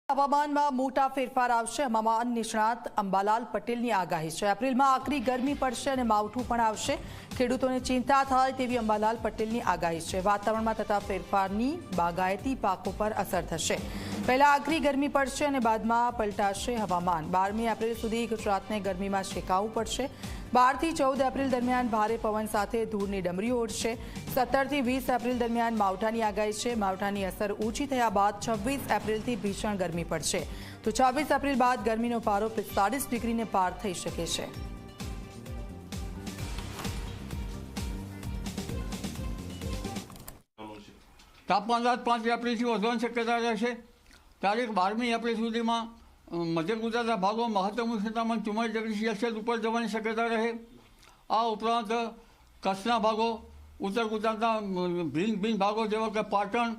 હવામાનમાં મોટા ફેરફાર આવશે. હવામાન નિષ્ણાત અંબાલાલ પટેલની આગાહી છે. એપ્રિલમાં આકરી ગરમી પડશે અને માવઠું પણ આવશે. ખેડૂતોને ચિંતા થાય તેવી અંબાલાલ પટેલની આગાહી છે. વાતાવરણમાં થતા ફેરફારની બાગાયતી પાકો પર અસર થશે. પહેલા આકરી ગરમી પડશે અને બાદમાં પલટાશે હવામાન. 12મી એપ્રિલ સુધી ગુજરાતને ગરમીમાં શેકાવવું પડશે. 12 થી 14 એપ્રિલ દરમિયાન ભારે પવન સાથે ધૂળની ડમરીઓ ઉડશે. 17 થી 20 એપ્રિલ દરમિયાન માવઠાની આગાહી છે. માવઠાની અસર ઓછી થયા બાદ 26 એપ્રિલથી ભીષણ ગરમી પડશે. તો 26 એપ્રિલ બાદ ગરમીનો પારો 45 ડિગ્રીને પાર થઈ શકે છે. તાપમાન 5 એપ્રિલથી વધવાની શક્યતા રહેશે. તારીખ 12મી એપ્રિલ સુધીમાં મધ્ય ગુજરાતના ભાગોમાં મહત્તમ ઉષ્ણતામાન 44 ડિગ્રી સેલ્સિયસ ઉપર જવાની શક્યતા રહે. આ ઉપરાંત કચ્છના ભાગો, ઉત્તર ગુજરાતના ભિન્ન ભાગો જેવા કે પાટણ,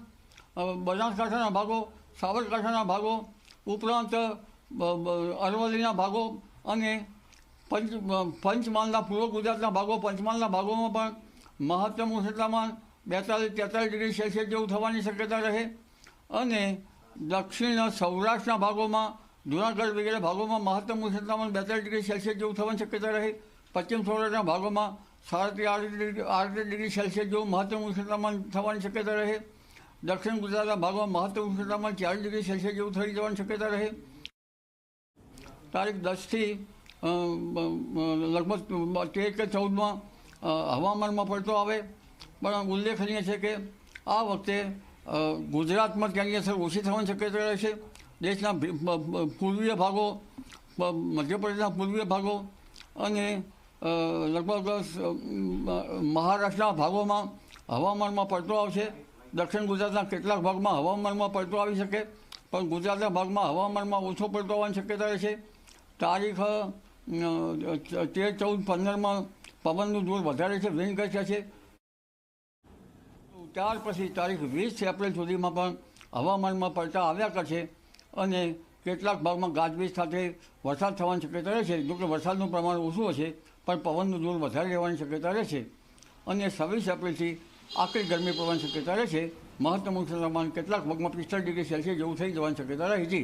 બનાસકાંઠાના ભાગો, સાબરકાંઠાના ભાગો, ઉપરાંત અરવલ્લીના ભાગો અને પંચમહાલના પૂર્વ ગુજરાતના ભાગો, પંચમહાલના ભાગોમાં પણ મહત્તમ ઉષ્ણતામાન 42-43 ડિગ્રી સેલ્સિયસ જેવું થવાની શક્યતા રહે. અને દક્ષિણ સૌરાષ્ટ્રના ભાગોમાં, જૂનાગઢ વગેરે ભાગોમાં મહત્તમ ઉષ્ણતામાન 42 ડિગ્રી સેલ્સિયસ જેવું થવાની શક્યતા રહે. પશ્ચિમ સૌરાષ્ટ્રના ભાગોમાં 37-38 ડિગ્રી સેલ્સિયસ જેવું મહત્તમ ઉષ્ણતામાન થવાની શક્યતા રહે. દક્ષિણ ગુજરાતના ભાગોમાં મહત્તમ ઉષ્ણતામાન 40 ડિગ્રી સેલ્સિયસ જેવું થઈ જવાની શક્યતા રહે. તારીખ 10થી લગભગ 13 કે 14માં હવામાનમાં પડતો આવે. પણ ઉલ્લેખનીય છે કે આ વખતે ગુજરાતમાં તેની અસર ઓછી થવાની શક્યતા રહેશે. દેશના પૂર્વીય ભાગો, મધ્યપ્રદેશના પૂર્વીય ભાગો અને લગભગ મહારાષ્ટ્રના ભાગોમાં હવામાનમાં પડતો આવશે. દક્ષિણ ગુજરાતના કેટલાક ભાગમાં હવામાનમાં પડતો આવી શકે, પણ ગુજરાતના ભાગમાં હવામાનમાં ઓછો પડતો આવવાની શક્યતા રહેશે. તારીખ 13, 14, 15માં પવનનું જોર વધારે છે, વિન્ડ ગસ્ટ છે. ત્યાર પછી તારીખ 20 એપ્રિલ સુધીમાં પણ હવામાનમાં પડતા આવ્યા કરશે અને કેટલાક ભાગમાં ગાજવીજ સાથે વરસાદ થવાની શક્યતા રહેશે. જોકે વરસાદનું પ્રમાણ ઓછું હશે, પણ પવનનું જોર વધારે રહેવાની શક્યતા રહેશે. અને 26 એપ્રિલથી આકરી ગરમી પડવાની શક્યતા રહેશે. મહત્તમ ઉષ્ણતામાન કેટલાક ભાગમાં 45 ડિગ્રી સેલ્સિયસ જેવું થઈ જવાની શક્યતા રહે છે.